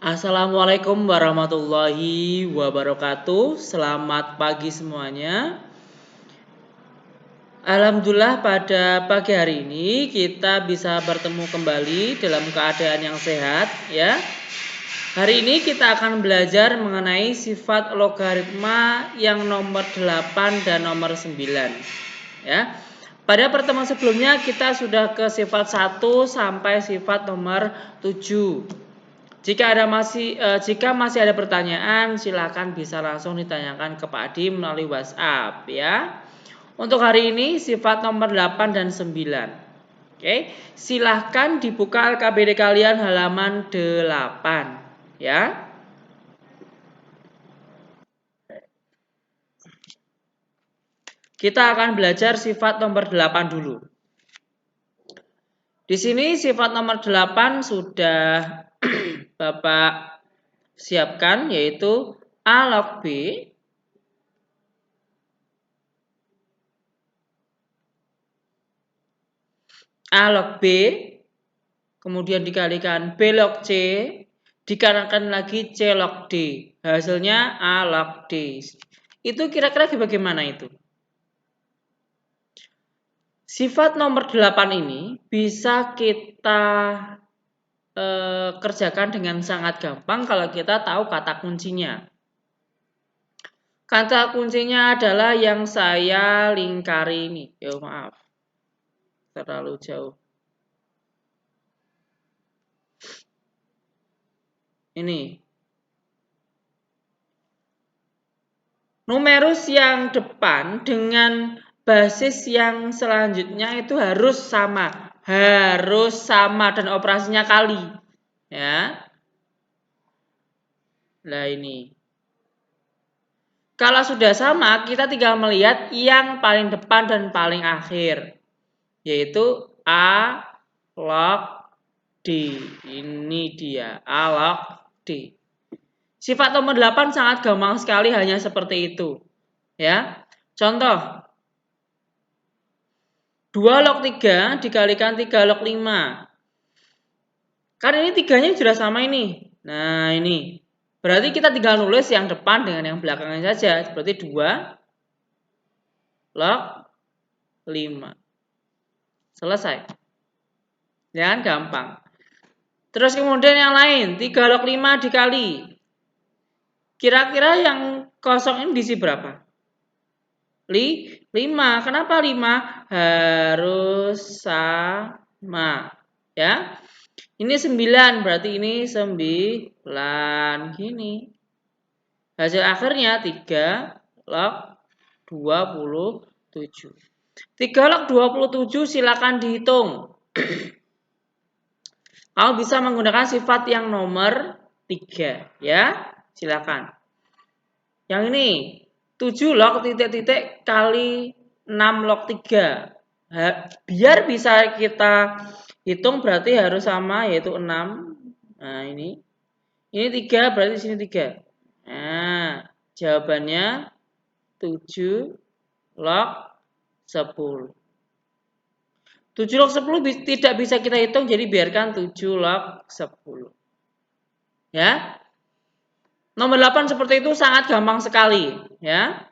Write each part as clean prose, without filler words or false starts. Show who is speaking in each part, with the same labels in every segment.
Speaker 1: Assalamualaikum warahmatullahi wabarakatuh. Selamat pagi semuanya. Alhamdulillah pada pagi hari ini kita bisa bertemu kembali dalam keadaan yang sehat ya. Hari ini kita akan belajar mengenai sifat logaritma yang nomor 8 dan nomor 9 ya. Pada pertemuan sebelumnya kita sudah ke sifat 1 sampai sifat nomor 7. Jika masih ada pertanyaan, silakan bisa langsung ditanyakan ke Pak Adi melalui WhatsApp ya. Untuk hari ini sifat nomor 8 dan 9. Oke, silahkan dibuka LKBD kalian halaman 8 ya. Kita akan belajar sifat nomor 8 dulu. Di sini sifat nomor 8 sudah Bapak siapkan, yaitu A log B A log B, kemudian dikalikan B log C, dikalikan lagi C log D. Hasilnya A log D. Itu kira-kira bagaimana itu? Sifat nomor 8 ini bisa kita kerjakan dengan sangat gampang kalau kita tahu kata kuncinya. Kata kuncinya adalah yang saya lingkari ini. Maaf, terlalu jauh. Ini numerus yang depan dengan basis yang selanjutnya itu harus sama dan operasinya kali ya. Nah ini kalau sudah sama kita tinggal melihat yang paling depan dan paling akhir, yaitu A log D. Ini dia A log D. Sifat nomor 8 sangat gampang sekali, hanya seperti itu ya. Contoh 2 log 3 dikalikan 3 log 5. Kan ini tiganya sudah sama ini. Nah ini berarti kita tinggal nulis yang depan dengan yang belakangnya saja. Seperti 2 log 5. Selesai. Ya kan, gampang. Terus kemudian yang lain 3 log 5 dikali. Kira-kira yang kosong ini diisi berapa? 5. Kenapa 5? Harus sama ya. Ini 9, berarti ini 9 gini. Hasil akhirnya 3 log 27. 3 log 27 silakan dihitung. Kamu bisa menggunakan sifat yang nomor 3 ya. Silakan. Yang ini 7 log titik-titik kali 6 log 3. Biar bisa kita hitung berarti harus sama, yaitu 6. Nah ini 3 berarti sini 3. Nah jawabannya 7 log 10. 7 log 10 tidak bisa kita hitung, jadi biarkan 7 log 10 ya. Nomor 8 seperti itu, sangat gampang sekali ya.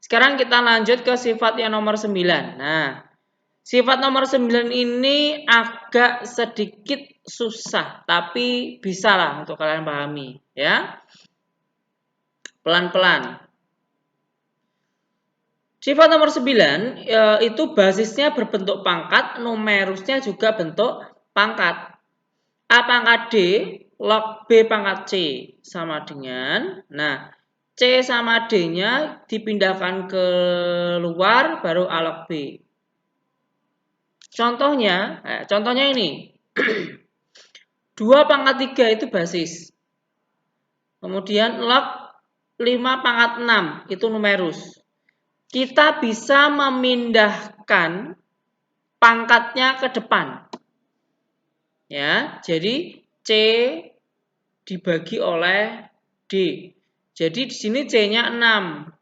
Speaker 1: Sekarang kita lanjut ke sifat yang nomor 9. Nah, sifat nomor 9 ini agak sedikit susah, tapi bisa lah untuk kalian pahami ya. Pelan-pelan. Sifat nomor 9 itu basisnya berbentuk pangkat, numerusnya juga bentuk pangkat. A pangkat D log B pangkat C sama dengan, nah C sama D-nya dipindahkan ke luar baru A log B. Contohnya ini 2 pangkat 3 itu basis. Kemudian log 5 pangkat 6 itu numerus. Kita bisa memindahkan pangkatnya ke depan. Ya, jadi C dibagi oleh D. Jadi di sini C-nya 6.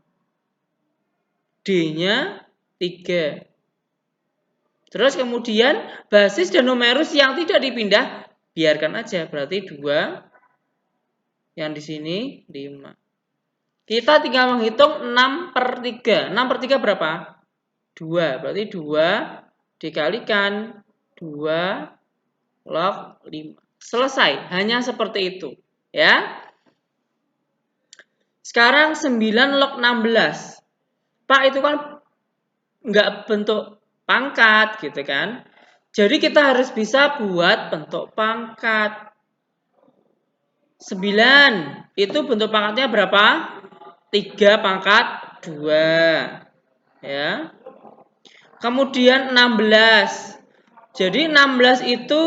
Speaker 1: D-nya 3. Terus kemudian basis dan numerus yang tidak dipindah biarkan aja, berarti 2 Yang di sini 5. Kita tinggal menghitung 6 per 3. 6 per 3 berapa? 2. Berarti 2 dikalikan 2 log 5. Selesai. Hanya seperti itu. Ya. Sekarang 9 log 16. Pak, itu kan nggak bentuk pangkat gitu kan. Jadi kita harus bisa buat bentuk pangkat. 9 itu bentuk pangkatnya berapa? 3 pangkat 2. Ya. Kemudian 16. Jadi 16 itu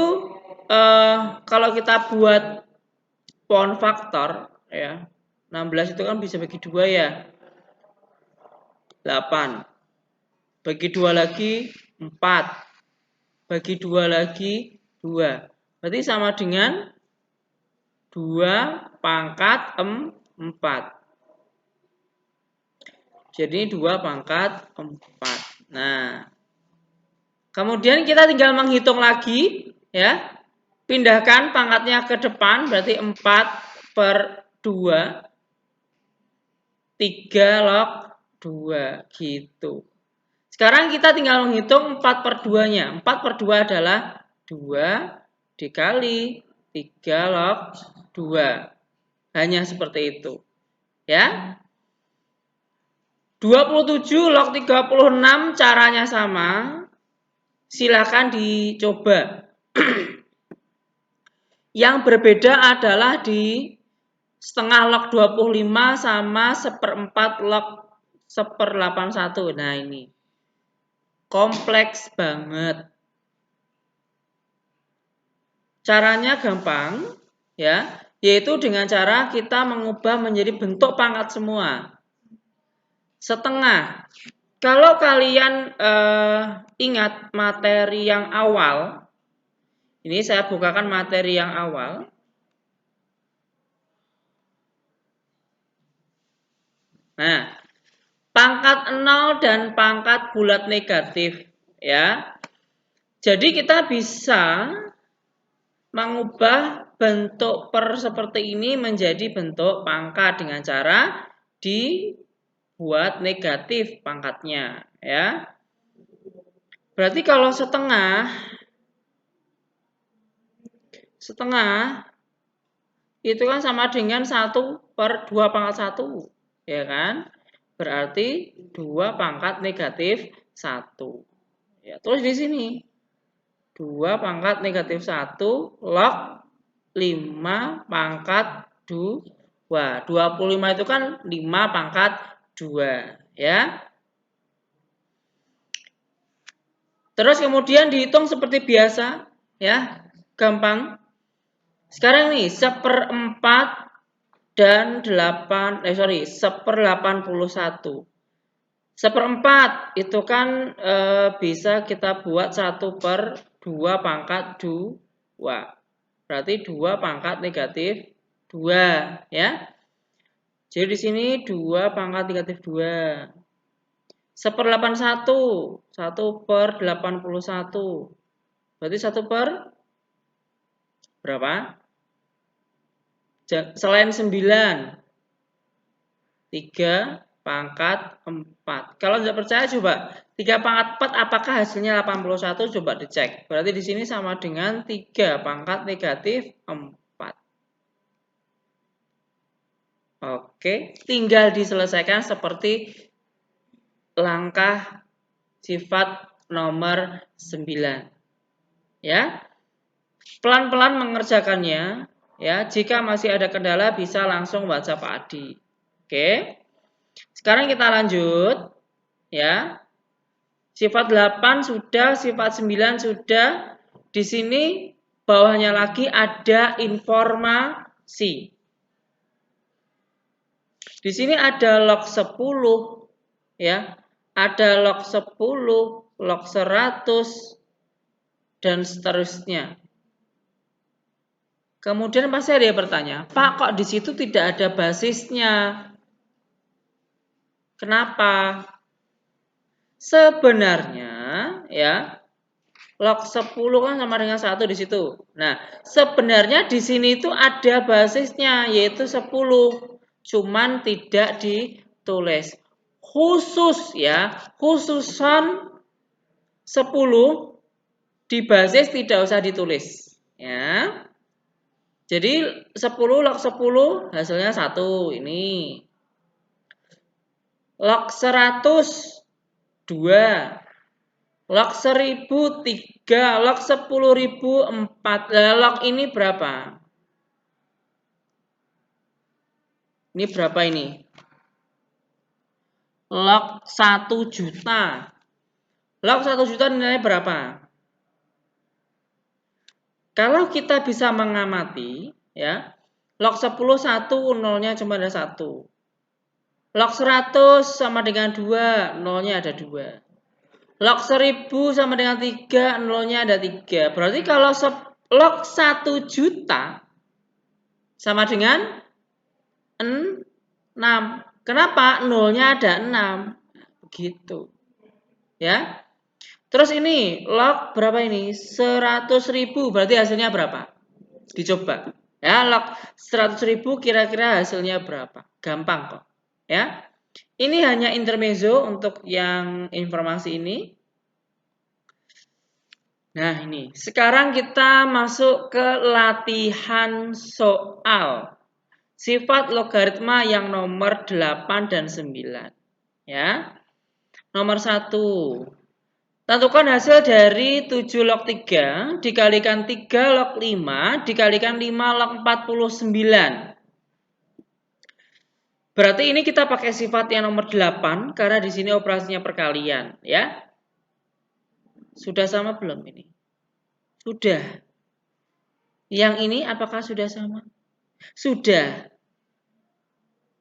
Speaker 1: kalau kita buat pohon faktor ya. 16 itu kan bisa bagi 2 ya. 8. Bagi 2 lagi 4. Bagi 2 lagi 2. Berarti sama dengan 2 pangkat 4. Jadi 2 pangkat 4. Nah, kemudian kita tinggal menghitung lagi ya. Pindahkan pangkatnya ke depan berarti 4 per 2. 3 log 2 gitu. Sekarang kita tinggal menghitung 4 per 2-nya. 4 per 2 adalah 2 dikali 3 log 2. Hanya seperti itu. Ya. 27 log 36 caranya sama. Silakan dicoba. Yang berbeda adalah di setengah log 25 sama seperempat log 1/81. Nah ini. Kompleks banget. Caranya gampang, ya, yaitu dengan cara kita mengubah menjadi bentuk pangkat semua. Setengah. Kalau kalian ingat materi yang awal, ini saya bukakan materi yang awal. Nah, pangkat 0 dan pangkat bulat negatif, ya. Jadi kita bisa mengubah bentuk per seperti ini menjadi bentuk pangkat dengan cara dibuat negatif pangkatnya, ya. Berarti kalau setengah itu kan sama dengan 1 per 2 pangkat 1, ya kan? Berarti 2 pangkat negatif 1. Ya, terus di sini 2 pangkat negatif 1 log 5 pangkat 2. 25 itu kan 5 pangkat 2, ya. Terus kemudian dihitung seperti biasa, ya. Gampang. Sekarang nih 1/4 dan 1/81. 1/4 itu kan bisa kita buat 1 per 2 pangkat 2. Berarti 2 pangkat negatif 2, ya. Jadi di sini 2 pangkat negatif 2. 1/81. 1 per 81. Berarti 1 per berapa? Selain 9. 3 pangkat 4. Kalau tidak percaya coba 3 pangkat 4 apakah hasilnya 81? Coba dicek. Berarti di sini sama dengan 3 pangkat negatif 4. Oke, tinggal diselesaikan seperti langkah sifat nomor 9. Ya. Pelan-pelan mengerjakannya, ya. Jika masih ada kendala bisa langsung WhatsApp Pak Adi. Oke. Sekarang kita lanjut, ya. Sifat 8 sudah, sifat 9 sudah. Di sini bawahnya lagi ada informasi. Di sini ada log 10, ya. Ada log 10, log 100 dan seterusnya. Kemudian pasti ada yang bertanya, "Pak, kok di situ tidak ada basisnya? Kenapa?" Sebenarnya, ya, Log 10 kan sama dengan 1 di situ. Nah, sebenarnya di sini itu ada basisnya yaitu 10. Cuman tidak ditulis. Khusus ya, khususan 10 di basis tidak usah ditulis. Ya. Jadi 10 log 10 hasilnya 1 ini. Log 100 2. Log 1000 3, log 10.000 4. Log ini berapa? Ini berapa ini? Log 1 juta. Log 1 juta nilainya berapa? Kalau kita bisa mengamati, ya, log 10 1, nolnya cuma ada 1. Log 100 sama dengan 2, nolnya ada 2. Log 1000 sama dengan 3, nolnya ada 3. Berarti kalau log 1 juta sama dengan 6. Kenapa? Nolnya ada 6. Begitu. Ya. Terus ini, log berapa ini? 100.000. Berarti hasilnya berapa? Dicoba. Ya, log 100.000 kira-kira hasilnya berapa? Gampang kok. Ya. Ini hanya intermezzo untuk yang informasi ini. Nah, ini. Sekarang kita masuk ke latihan soal. Sifat logaritma yang nomor 8 dan 9. Ya. Nomor 1. Tentukan hasil dari 7 log 3 dikalikan 3 log 5 dikalikan 5 log 49. Berarti ini kita pakai sifat yang nomor 8 karena di sini operasinya perkalian, ya. Sudah sama belum ini? Sudah. Yang ini apakah sudah sama? Sudah.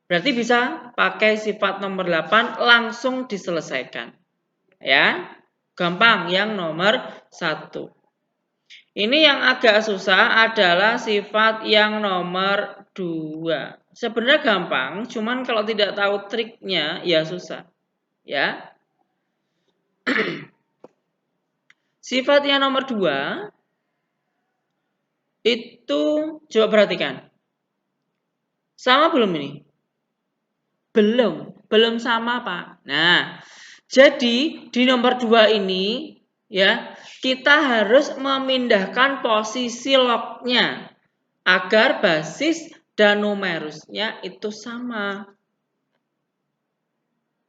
Speaker 1: Berarti bisa pakai sifat nomor 8 langsung diselesaikan. Ya. Gampang yang nomor 1. Ini yang agak susah adalah sifat yang nomor 2. Sebenarnya gampang, cuman kalau tidak tahu triknya ya susah. Ya. Sifat yang nomor 2 itu coba perhatikan. Sama belum ini? Belum sama, Pak. Nah, jadi di nomor 2 ini ya, kita harus memindahkan posisi lognya agar basis dan numerusnya itu sama.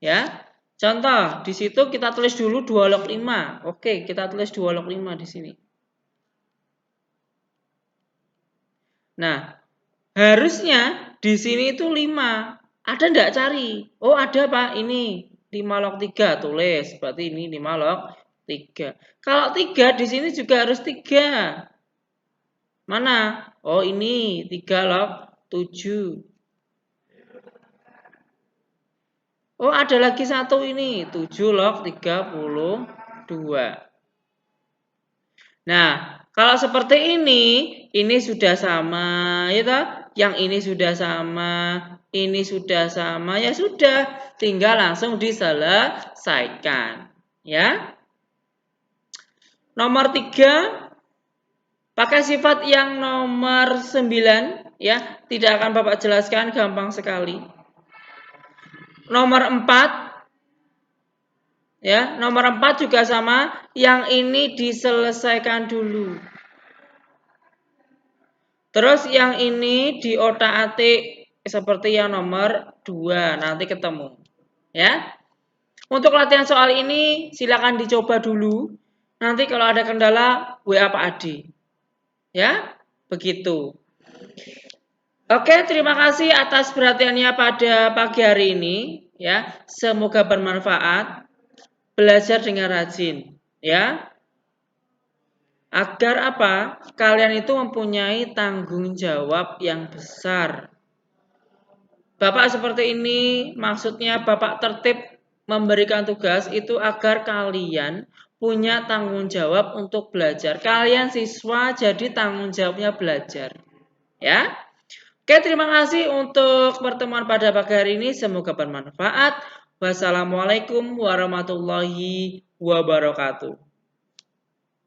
Speaker 1: Ya. Contoh, di situ kita tulis dulu 2 log 5. Oke, kita tulis 2 log 5 di sini. Nah, harusnya di sini itu 5. Ada enggak cari? Oh, ada, Pak. Ini 5 log 3 tulis. Berarti ini 5 log 3. Kalau 3 di sini juga harus 3. Mana? Oh, ini 3 log 7. Oh, ada lagi satu ini. 7 log 32. Nah, kalau seperti ini sudah sama, ya toh? Yang ini sudah sama, ini sudah sama, ya sudah, tinggal langsung diselesaikan, ya. Nomor 3, pakai sifat yang nomor 9, ya, tidak akan Bapak jelaskan, gampang sekali. Nomor 4, ya, nomor 4 juga sama, yang ini diselesaikan dulu. Terus yang ini di otak-atik seperti yang nomor 2, nanti ketemu. Ya. Untuk latihan soal ini silakan dicoba dulu. Nanti kalau ada kendala WA Pak Adi. Ya, begitu. Oke, terima kasih atas perhatiannya pada pagi hari ini. Ya, semoga bermanfaat. Belajar dengan rajin. Ya. Agar apa? Kalian itu mempunyai tanggung jawab yang besar. Bapak seperti ini, maksudnya Bapak tertib memberikan tugas itu agar kalian punya tanggung jawab untuk belajar. Kalian siswa jadi tanggung jawabnya belajar. Ya. Oke, terima kasih untuk pertemuan pada pagi hari ini. Semoga bermanfaat. Wassalamualaikum warahmatullahi wabarakatuh.